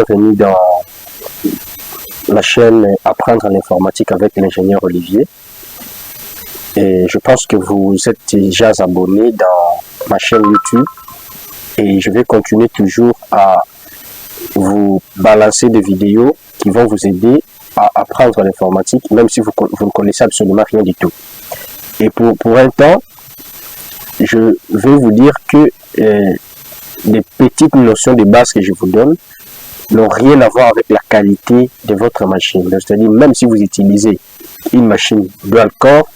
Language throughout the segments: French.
bienvenue dans la chaîne Apprendre l'informatique avec l'ingénieur Olivier. Et je pense que vous êtes déjà abonné dans ma chaîne YouTube et je vais continuer toujours à vous balancer des vidéos qui vont vous aider à apprendre l'informatique, même si vous ne connaissez absolument rien du tout. Et pour un temps, je vais vous dire que les petites notions de base que je vous donne n'ont rien à voir avec la qualité de votre machine. C'est-à-dire, même si vous utilisez une machine dual core,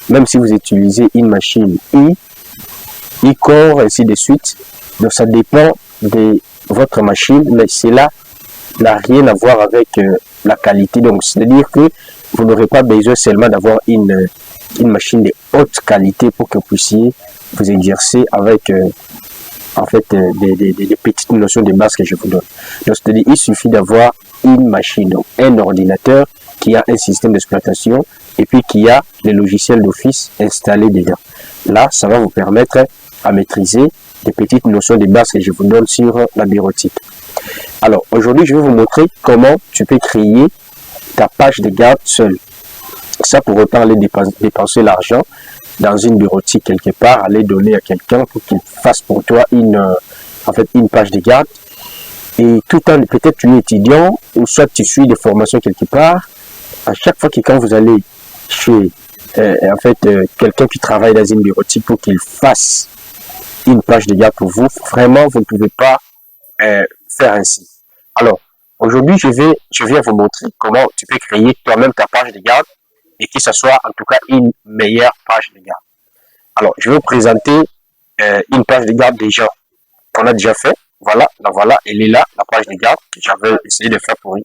même si vous utilisez une machine i-core, ainsi de suite, donc ça dépend de votre machine, mais cela n'a rien à voir avec la qualité. Donc, c'est-à-dire que vous n'aurez pas besoin seulement d'avoir une machine de haute qualité pour que vous puissiez vous exercer avec des petites notions de base que je vous donne. Donc, c'est-à-dire, il suffit d'avoir une machine, donc un ordinateur qui a un système d'exploitation et puis qui a les logiciels d'office installés dedans. Là, ça va vous permettre à maîtriser des petites notions de base que je vous donne sur la bureautique. Alors, aujourd'hui, je vais vous montrer comment tu peux créer ta page de garde seule. Ça, pour autant aller dépenser l'argent dans une bureautique quelque part, aller donner à quelqu'un pour qu'il fasse pour toi une page de garde. Et tout en peut-être tu es étudiant ou soit tu suis des formations quelque part. À chaque fois que quand vous allez chez quelqu'un qui travaille dans une bureautique pour qu'il fasse une page de garde pour vous, vraiment vous ne pouvez pas faire ainsi. Alors aujourd'hui je viens vous montrer comment tu peux créer toi-même ta page de garde et que ce soit en tout cas une meilleure page de garde. Alors, je vais vous présenter une page de garde déjà qu'on a déjà fait. Voilà, la voilà, elle est là, la page de garde que j'avais essayé de faire pour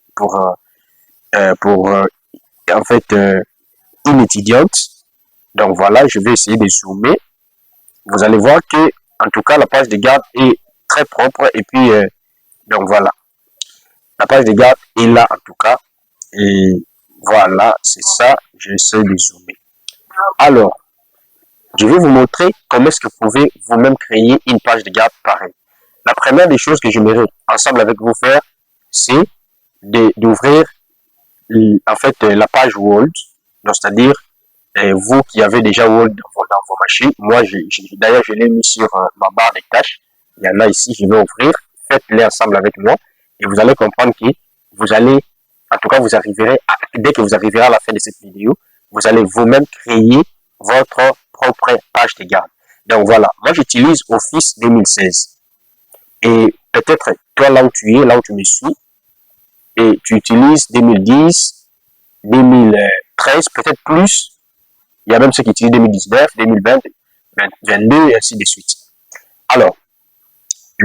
une étudiante. Donc voilà, je vais essayer de zoomer. Vous allez voir que, en tout cas, la page de garde est très propre et puis donc voilà, la page de garde est là en tout cas et voilà, c'est ça, j'essaie de zoomer. Alors, je vais vous montrer comment est-ce que vous pouvez vous-même créer une page de garde pareille. La première des choses que j'aimerais ensemble avec vous faire, c'est d'ouvrir la page Word. Donc, c'est-à-dire, vous qui avez déjà Word dans vos machines, moi, d'ailleurs, je l'ai mis sur ma barre des tâches. Il y en a ici, je vais ouvrir. Faites-les ensemble avec moi et vous allez comprendre que vous allez, en tout cas, dès que vous arriverez à la fin de cette vidéo, vous allez vous-même créer votre propre page de garde. Donc voilà, moi j'utilise Office 2016. Et peut-être toi là où tu es, là où tu me suis, et tu utilises 2010, 2013, peut-être plus. Il y a même ceux qui utilisent 2019, 2020, 2022 et ainsi de suite. Alors,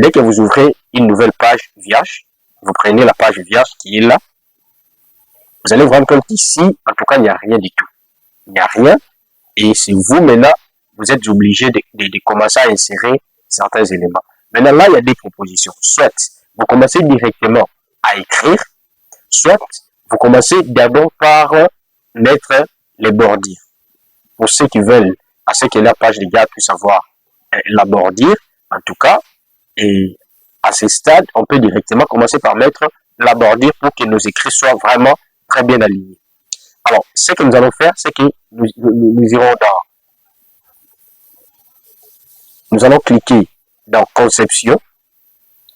dès que vous ouvrez une nouvelle page vierge, vous prenez la page vierge qui est là. Vous allez vous rendre compte qu'ici, en tout cas, il n'y a rien du tout. Il n'y a rien. Et c'est vous, maintenant, vous êtes obligé de commencer à insérer certains éléments. Maintenant, là, il y a des propositions. Soit vous commencez directement à écrire, soit vous commencez d'abord par mettre les bordures. Pour ceux qui veulent, à ce que la page de garde puisse avoir la bordure, en tout cas, et à ce stade, on peut directement commencer par mettre la bordure pour que nos écrits soient vraiment très bien alignés. Alors, ce que nous allons faire, c'est que nous irons nous allons cliquer dans Conception.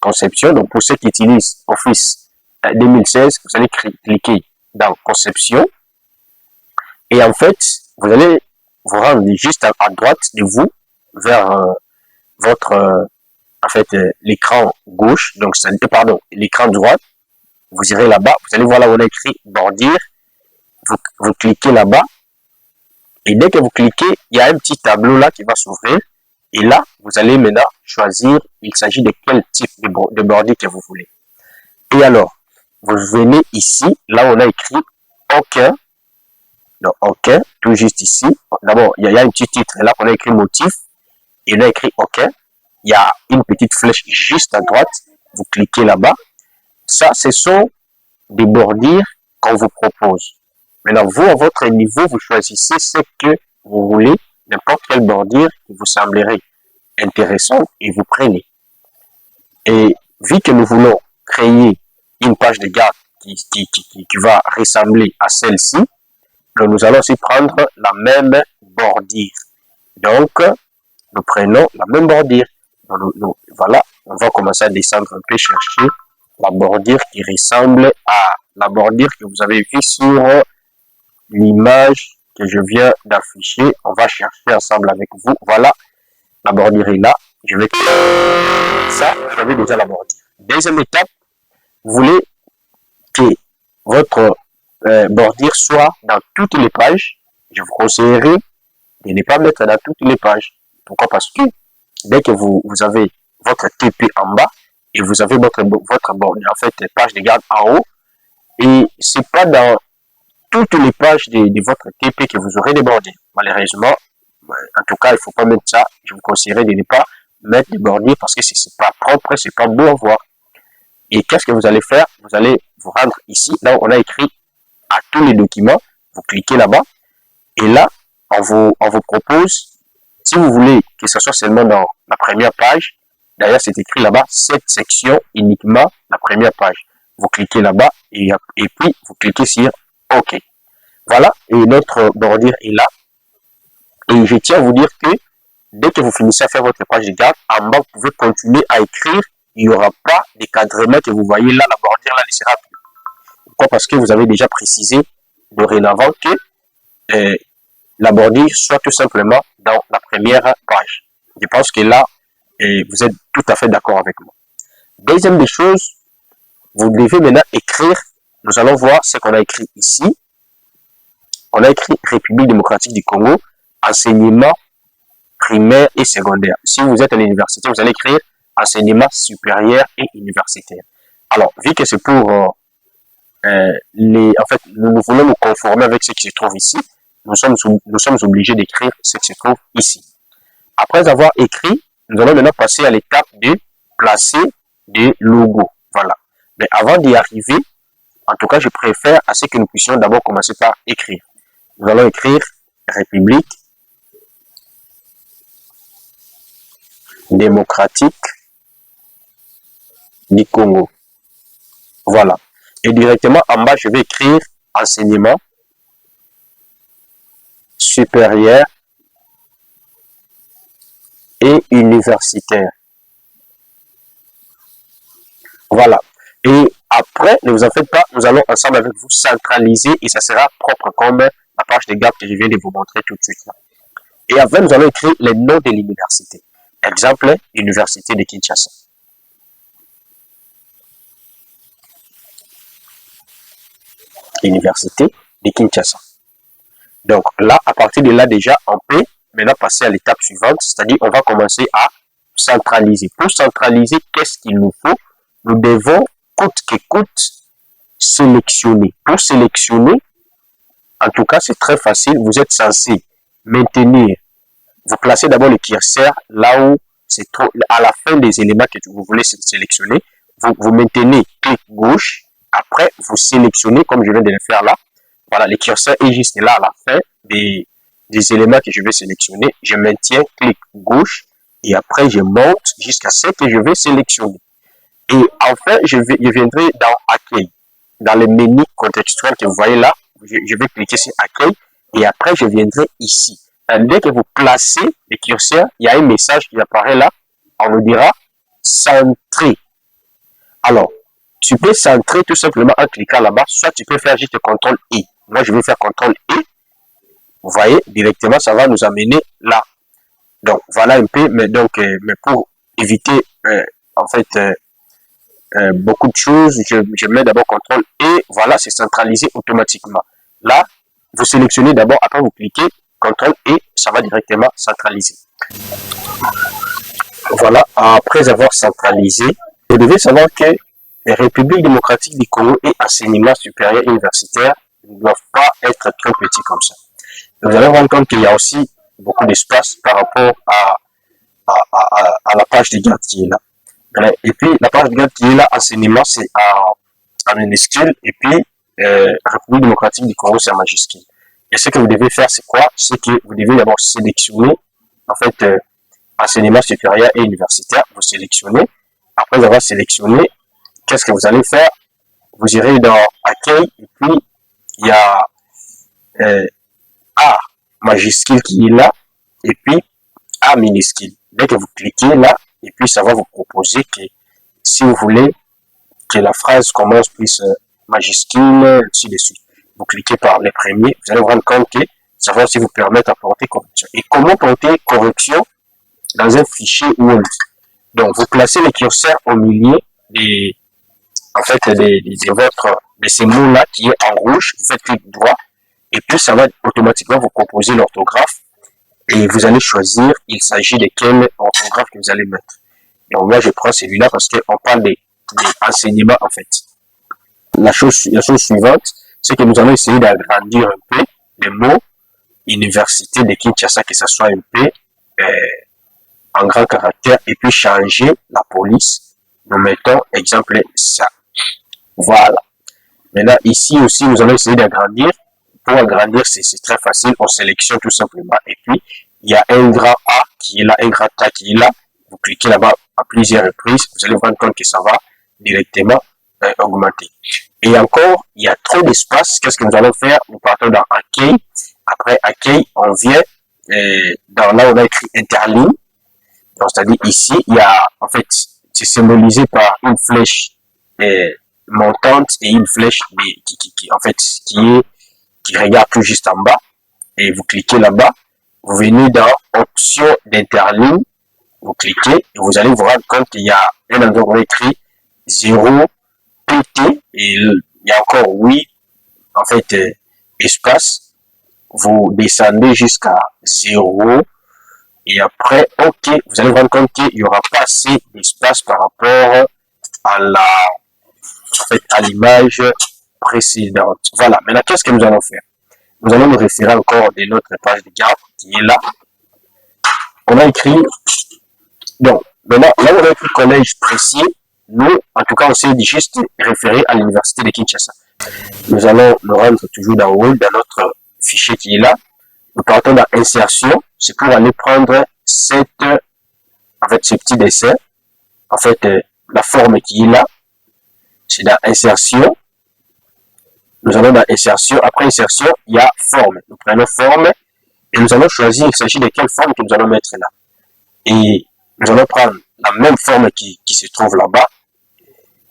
Conception, donc pour ceux qui utilisent Office 2016, vous allez cliquer dans Conception. Et en fait, vous allez vous rendre juste à droite de vous, vers l'écran gauche, donc l'écran droit. Vous irez là-bas, vous allez voir là où on a écrit bordure. Vous cliquez là-bas et dès que vous cliquez, il y a un petit tableau là qui va s'ouvrir et là, vous allez maintenant choisir, il s'agit de quel type de bordure que vous voulez. Et alors, vous venez ici, là où on a écrit aucun, donc aucun, tout juste ici. D'abord, il y a un petit titre là qu'on a écrit motif et on a écrit aucun. Il y a une petite flèche juste à droite, vous cliquez là-bas. Ça, ce sont des bordures qu'on vous propose. Maintenant, vous, à votre niveau, vous choisissez ce que vous voulez, n'importe quelle bordure qui vous semblerait intéressante et vous prenez. Et vu que nous voulons créer une page de garde qui va ressembler à celle-ci, nous allons aussi prendre la même bordure. Donc, nous prenons la même bordure. Voilà, on va commencer à descendre un peu, chercher la bordure qui ressemble à la bordure que vous avez vue sur l'image que je viens d'afficher. On va chercher ensemble avec vous. Voilà, la bordure est là. Je vais ça, vous avez déjà la bordure. Deuxième étape, vous voulez que votre bordure soit dans toutes les pages. Je vous conseillerais de ne pas mettre dans toutes les pages. Pourquoi? Parce que dès que vous avez votre TP en bas et vous avez votre bordure, en fait, page de garde en haut, et c'est pas dans toutes les pages de votre TP que vous aurez des bordures. Malheureusement, en tout cas, il ne faut pas mettre ça. Je vous conseillerais de ne pas mettre des bordures parce que c'est pas propre, c'est pas beau à voir. Et qu'est-ce que vous allez faire? Vous allez vous rendre ici, là où on a écrit à tous les documents. Vous cliquez là-bas. Et là, on vous propose, si vous voulez que ce soit seulement dans la première page, d'ailleurs c'est écrit là-bas, cette section uniquement la première page. Vous cliquez là-bas et puis vous cliquez sur OK. Voilà, et notre bordure est là. Et je tiens à vous dire que dès que vous finissez à faire votre page de garde, en bas, vous pouvez continuer à écrire. Il n'y aura pas d'encadrement que vous voyez là, la bordure là ne sera plus. Pourquoi? Parce que vous avez déjà précisé dorénavant que la bordure soit tout simplement dans la première page. Je pense que là, vous êtes tout à fait d'accord avec moi. Deuxième des choses, vous devez maintenant écrire. Nous allons voir ce qu'on a écrit ici. On a écrit République démocratique du Congo, enseignement primaire et secondaire. Si vous êtes à l'université, vous allez écrire enseignement supérieur et universitaire. Alors, vu que c'est pour en fait, nous voulons nous conformer avec ce qui se trouve ici, nous sommes obligés d'écrire ce qui se trouve ici. Après avoir écrit, nous allons maintenant passer à l'étape de placer des logos. Voilà. Mais avant d'y arriver, en tout cas, je préfère à ce que nous puissions d'abord commencer par écrire. Nous allons écrire République démocratique du Congo. Voilà. Et directement en bas, je vais écrire enseignement supérieur et universitaire. Voilà. Et après, ne vous en faites pas, nous allons ensemble avec vous centraliser et ça sera propre comme la page de garde que je viens de vous montrer tout de suite là. Et après, nous allons écrire les noms de l'université. Exemple, Université de Kinshasa. Université de Kinshasa. Donc là, à partir de là déjà, on peut maintenant passer à l'étape suivante, c'est-à-dire on va commencer à centraliser. Pour centraliser, qu'est-ce qu'il nous faut? Nous devons, coûte que coûte, sélectionner. Pour sélectionner, en tout cas, c'est très facile. Vous êtes censé maintenir, vous placez d'abord le curseur là où c'est à la fin des éléments que vous voulez sélectionner. Vous maintenez clic gauche. Après, vous sélectionnez, comme je viens de le faire là. Voilà, le curseur est juste là à la fin des éléments que je vais sélectionner. Je maintiens clic gauche et après, je monte jusqu'à ce que je vais sélectionner. Et enfin, je viendrai dans Accueil. Dans le menu contextuel que vous voyez là, je vais cliquer sur Accueil et après, je viendrai ici. Dès que vous placez le curseur, il y a un message qui apparaît là. On nous dira centrer. Alors, tu peux centrer tout simplement en cliquant là-bas, soit tu peux faire juste CTRL I. Moi, je vais faire CTRL I. Vous voyez, directement, ça va nous amener là. Donc, voilà un peu, mais pour éviter, en fait, beaucoup de choses, je mets d'abord CTRL et voilà, c'est centralisé automatiquement. Là, vous sélectionnez d'abord, après vous cliquez CTRL et ça va directement centraliser. Voilà, après avoir centralisé, vous devez savoir que les Républiques démocratiques du Congo et enseignement supérieur universitaire ne doivent pas être trop petits comme ça. Vous allez rendre compte qu'il y a aussi beaucoup d'espace par rapport à la page de garde qui est là. Et puis, la page de garde qui est là, enseignement, c'est en minuscule, et puis République démocratique du Congo, c'est en majuscule. Et ce que vous devez faire, c'est quoi? C'est que vous devez d'abord sélectionner, en fait, enseignement supérieur et universitaire, vous sélectionnez. Après avoir sélectionné, qu'est-ce que vous allez faire? vous irez dans accueil et puis il y a A majuscule qui est là et puis A minuscule. Dès que vous cliquez là, et puis ça va vous proposer que si vous voulez que la phrase commence plus majuscule, ainsi de suite. Vous cliquez par les premiers, vous allez vous rendre compte que ça va aussi vous permettre d'apporter correction. Et comment porter correction dans un fichier Word? Donc, vous placez le curseur au milieu des, en fait, de ces mots-là qui est en rouge, vous faites clic droit, et puis ça va automatiquement vous proposer l'orthographe, et vous allez choisir, il s'agit de quelle orthographe que vous allez mettre. Donc, moi, je prends celui-là parce qu'on parle des enseignements, en fait. La chose suivante, c'est que nous allons essayer d'agrandir un peu les mots université de Kinshasa, que ce soit un peu en grand caractère, et puis changer la police. Nous mettons exemple ça. Voilà. Maintenant, ici aussi, nous allons essayer d'agrandir. Pour agrandir, c'est très facile. On sélectionne tout simplement. Et puis, il y a un grand A qui est là, un grand A qui est là. Vous cliquez là-bas à plusieurs reprises. Vous allez vous rendre compte que ça va directement augmenter. Et encore, il y a trop d'espace. Qu'est-ce que nous allons faire? Nous partons dans accueil. Après accueil, on vient dans là où on a écrit interligne. Donc, c'est-à-dire ici, il y a, en fait, c'est symbolisé par une flèche montante et une flèche qui regarde tout juste en bas. Et vous cliquez là-bas. Vous venez dans option d'interligne. Vous cliquez et vous allez vous rendre compte qu'il y a un endroit où on a écrit 0 PT et il y a encore 8 en fait espace. Vous descendez jusqu'à 0 et après OK, vous allez vous rendre compte qu'il n'y aura pas assez d'espace par rapport à à l'image précédente. Voilà, maintenant qu'est-ce que nous allons faire? Nous allons nous référer encore de notre page de garde qui est là. On a écrit, donc maintenant là où on a écrit collège précis, nous en tout cas on s'est juste référé à l'université de Kinshasa. Nous allons nous rendre toujours dans Word, dans notre fichier qui est là. Nous partons dans insertion, c'est pour aller prendre ce petit dessin, en fait la forme qui est là, c'est dans insertion. Nous allons dans insertion, après insertion, il y a forme. Nous prenons forme et nous allons choisir, il s'agit de quelle forme que nous allons mettre là. Et nous allons prendre la même forme qui se trouve là-bas.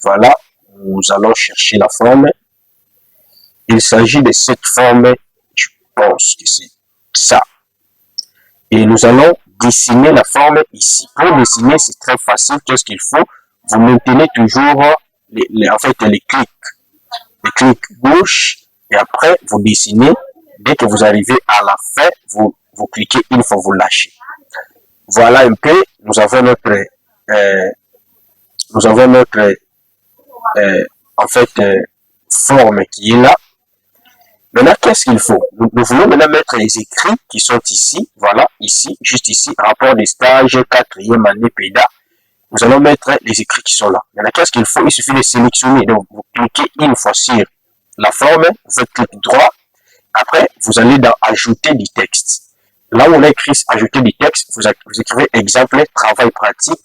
Voilà, nous allons chercher la forme. Il s'agit de cette forme, je pense que c'est ça. Et nous allons dessiner la forme ici. Pour dessiner, c'est très facile. Qu'est-ce qu'il faut? Vous maintenez toujours les clics gauche et après vous dessinez. Dès que vous arrivez à la fin, vous cliquez une fois, vous lâchez. Voilà un peu. Nous avons notre forme qui est là. Maintenant, qu'est-ce qu'il faut? Nous voulons maintenant mettre les écrits qui sont ici, voilà, ici, juste ici, rapport des stages, 4e année PEDA. Nous allons mettre les écrits qui sont là. Maintenant, qu'est-ce qu'il faut? Il suffit de sélectionner. Donc, vous cliquez une fois sur la forme, vous faites clic droit. Après, vous allez dans ajouter du texte. Là où on a écrit ajouter du texte, vous écrivez exemple, travail pratique.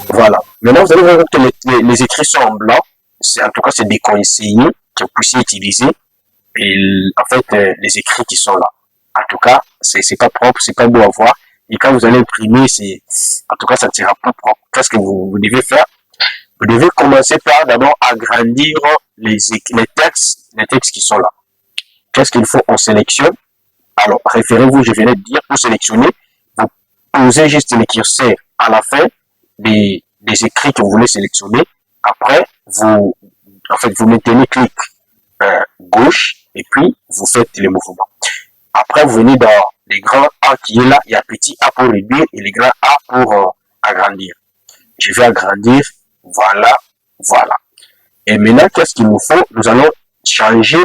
Voilà. Maintenant, vous allez voir que les écrits sont en blanc. En tout cas, c'est déconseillé que vous puissiez utiliser. Et en fait, les écrits qui sont là. En tout cas, c'est pas propre, c'est pas beau à voir. Et quand vous allez imprimer, en tout cas, ça ne sera pas propre. Qu'est-ce que vous devez faire? Vous devez commencer par d'abord agrandir les textes qui sont là. Qu'est-ce qu'il faut? On sélectionne. Alors, référez-vous, je viens de dire, pour sélectionner, vous posez juste le curseur à la fin des écrits que vous voulez sélectionner. Après, vous maintenez clic gauche et puis vous faites le mouvement. Après, vous venez dans les grands A qui est là, il y a petit A pour réduire et les grands A pour agrandir. Je vais agrandir, voilà. Et maintenant, qu'est-ce qu'il nous faut? Nous allons changer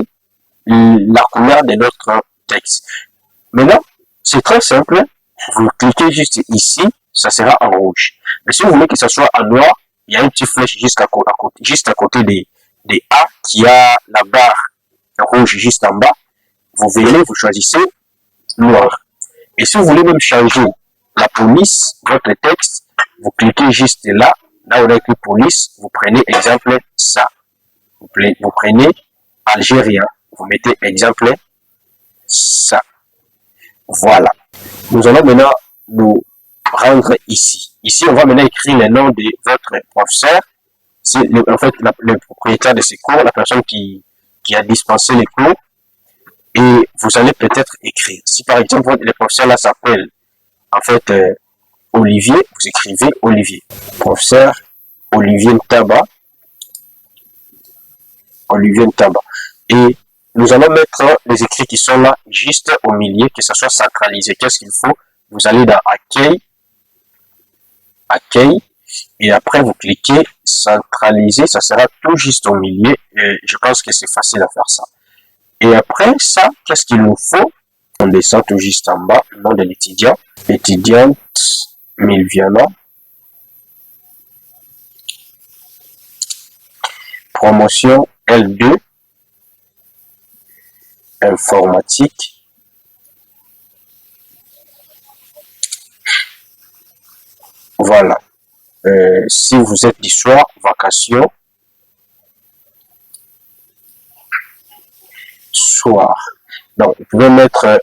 la couleur de notre texte. Maintenant, c'est très simple. Vous cliquez juste ici, ça sera en rouge. Mais si vous voulez que ça soit en noir, il y a une petite flèche juste à côté des A qui a la barre rouge juste en bas. Vous venez, vous choisissez noir. Et si vous voulez même changer la police, votre texte, vous cliquez juste là où on a écrit police, vous prenez exemple ça. vous prenez algérien, vous mettez exemple ça. Voilà. Nous allons maintenant nous rendre ici. Ici, on va maintenant écrire le nom de votre professeur. C'est en fait le propriétaire de ces cours, la personne qui a dispensé les cours. Et vous allez peut-être écrire. Si par exemple, le professeur là s'appelle en fait Olivier, vous écrivez Olivier. Professeur Olivier Ntaba. Olivier Ntaba. Et nous allons mettre les écrits qui sont là juste au milieu, que ça soit centralisé. Qu'est-ce qu'il faut? Vous allez dans Accueil, Accueil, et après vous cliquez Centraliser, ça sera tout juste au milieu. Et je pense que c'est facile à faire ça. Et après ça, qu'est-ce qu'il nous faut? On descend tout juste en bas, nom de l'étudiant, étudiante Milviana, promotion L2, informatique, voilà. Si vous êtes du soir, vacation, soir. Donc, vous pouvez mettre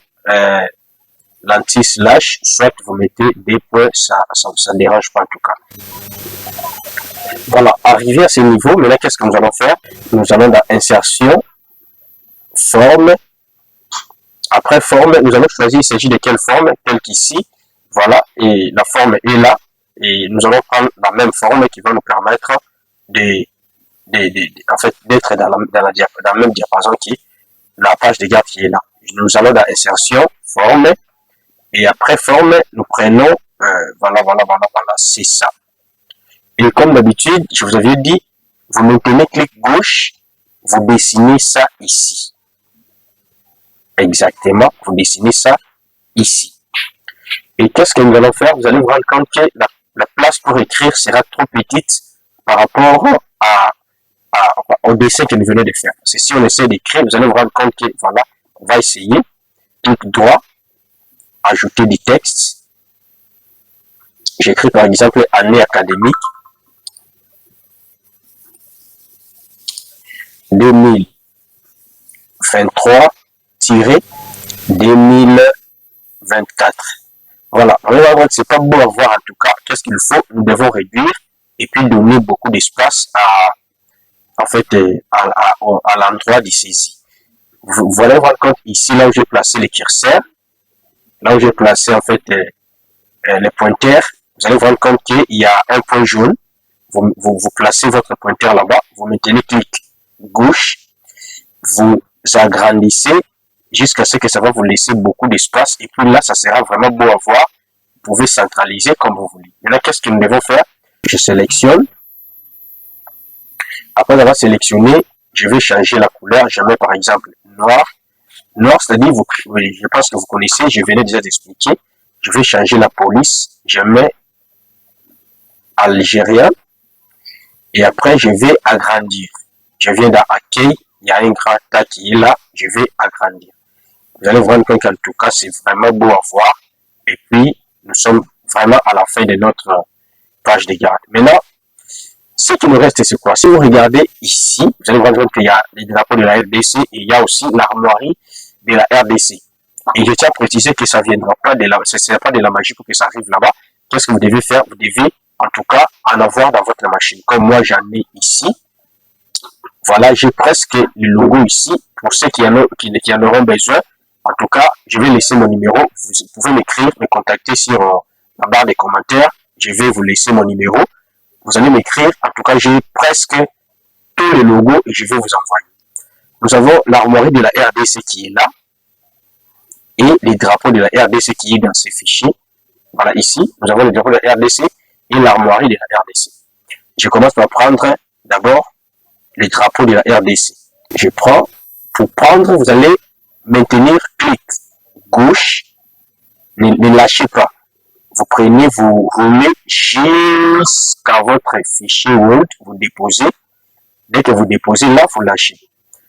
l'anti-slash, soit vous mettez des points, ça ne dérange pas en tout cas. Voilà, arrivé à ce niveau, mais là, qu'est-ce que nous allons faire? Nous allons dans insertion, forme. Après forme, nous allons choisir, il s'agit de quelle forme, telle qu'ici. Voilà, et la forme est là. Et nous allons prendre la même forme qui va nous permettre en fait, d'être dans la même diapason qui est la page de garde qui est là. Nous allons dans insertion, forme, et après forme, nous prenons, voilà, c'est ça. Et comme d'habitude, je vous avais dit, vous maintenez clic gauche, vous dessinez ça ici. Exactement, vous dessinez ça ici. Et qu'est-ce que nous allons faire? Vous allez vous rendre compte que la place pour écrire sera trop petite par rapport au dessin que nous venons de faire. Parce que si on essaie d'écrire, vous allez vous rendre compte que, voilà, on va essayer, clic droit, ajouter du texte. J'écris par exemple année académique 2023-2024. Voilà, on va voir que c'est pas beau à voir en tout cas. Qu'est-ce qu'il faut? Nous devons réduire et puis donner beaucoup d'espace à l'endroit de saisie. Vous allez voir compte ici, là où j'ai placé les curseurs, là où j'ai placé en fait les pointeurs, vous allez voir compte qu'il y a un point jaune. Vous placez votre pointeur là-bas, vous maintenez clic gauche, vous agrandissez jusqu'à ce que ça va vous laisser beaucoup d'espace et puis là, ça sera vraiment beau à voir. Vous pouvez centraliser comme vous voulez. Maintenant, qu'est-ce que nous devons faire? Je sélectionne. Après avoir sélectionné, je vais changer la couleur. Je mets par exemple noir. Noir, c'est-à-dire, je pense que vous connaissez, je venais déjà d'expliquer. Je vais changer la police. Je mets algérien. Et après, je vais agrandir. Je viens dans Accueil. Il y a un grand tas qui est là. Je vais agrandir. Vous allez voir qu'en tout cas, c'est vraiment beau à voir. Et puis, nous sommes vraiment à la fin de notre page de garde. Maintenant, ce qui nous reste, c'est quoi? Si vous regardez ici, vous allez voir qu'il y a les drapeaux de la RDC et il y a aussi l'armoirie de la RDC. Et je tiens à préciser que ça ne viendra pas de la, ce sera pas de la magie pour que ça arrive là-bas. Qu'est-ce que vous devez faire? Vous devez, en tout cas, en avoir dans votre machine. Comme moi, j'en ai ici. Voilà, j'ai presque le logo ici. Pour ceux qui en auront besoin, en tout cas, je vais laisser mon numéro. Vous pouvez m'écrire, me contacter sur la barre des commentaires. Je vais vous laisser mon numéro. Vous allez m'écrire. En tout cas, j'ai presque tous les logos et je vais vous envoyer. Nous avons l'armoirie de la RDC qui est là. Et les drapeaux de la RDC qui est dans ces fichiers. Voilà, ici, nous avons le drapeau de la RDC et l'armoirie de la RDC. Je commence par prendre d'abord le drapeau de la RDC. Je prends. Pour prendre, vous allez maintenir clic gauche. Ne lâchez pas. Vous prenez, vous roulez jusqu'à votre fichier Word, vous déposez. Dès que vous déposez là, vous lâchez.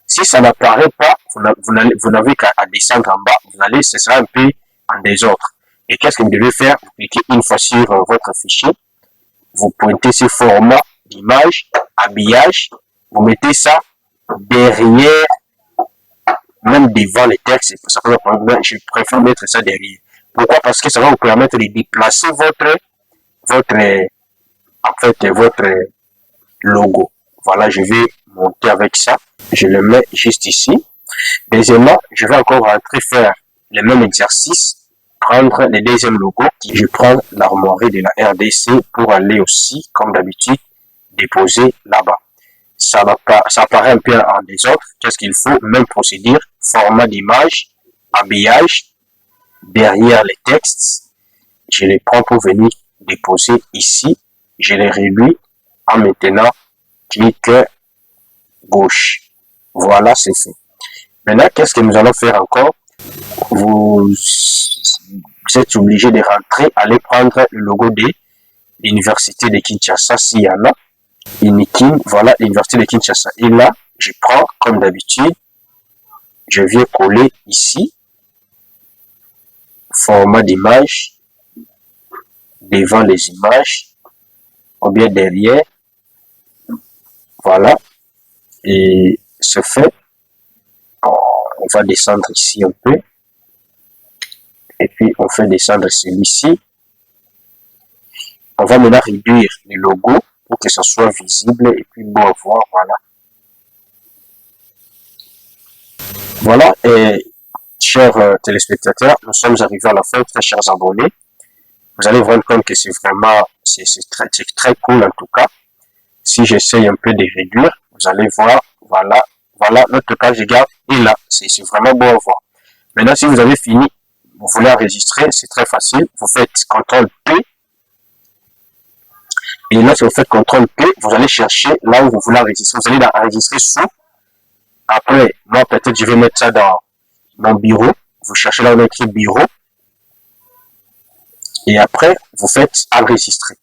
Si ça n'apparaît pas, vous n'avez qu'à descendre en bas, ce sera un peu en désordre. Et qu'est-ce que vous devez faire? Vous cliquez une fois sur votre fichier, vous pointez sur format d'image, habillage, vous mettez ça derrière, même devant les textes. Ça peut je préfère mettre ça derrière. Pourquoi? Parce que ça va vous permettre de déplacer votre, en fait, votre logo. Voilà, je vais monter avec ça. Je le mets juste ici. Deuxièmement, je vais encore rentrer faire le même exercice, prendre le deuxième logo. Je prends l'armoirie de la RDC pour aller aussi, comme d'habitude, déposer là-bas. Ça apparaît un peu en désordre. Qu'est-ce qu'il faut? Même procédure, format d'image, habillage, derrière les textes. Je les prends pour venir déposer ici. Je les réduis en maintenant clic gauche. Voilà, c'est fait. Maintenant, qu'est-ce que nous allons faire encore? Vous êtes obligé de rentrer, aller prendre le logo de l'université de Kinshasa, s'il y en a. Inikin, voilà, l'université de Kinshasa. Et là, je prends, comme d'habitude, je viens coller ici, format d'image, devant les images, ou bien derrière, voilà, et ce fait, on va descendre ici un peu, et puis on fait descendre celui-ci. On va maintenant réduire le logo pour que ça soit visible et puis bon à voir, voilà. Voilà, et chers téléspectateurs, nous sommes arrivés à la fin, très chers abonnés. Vous allez vous rendre compte que c'est vraiment, c'est très cool en tout cas. Si j'essaye un peu de réduire, vous allez voir, voilà, notre page de garde est là. C'est vraiment bon à voir. Maintenant, si vous avez fini, vous voulez enregistrer, c'est très facile. Vous faites CTRL-P. Et là, si vous faites CTRL-P, vous allez chercher là où vous voulez enregistrer. Vous allez enregistrer sous. Après, moi, peut-être, je vais mettre ça dans mon bureau. Vous cherchez là où on a écrit bureau. Et après, vous faites enregistrer.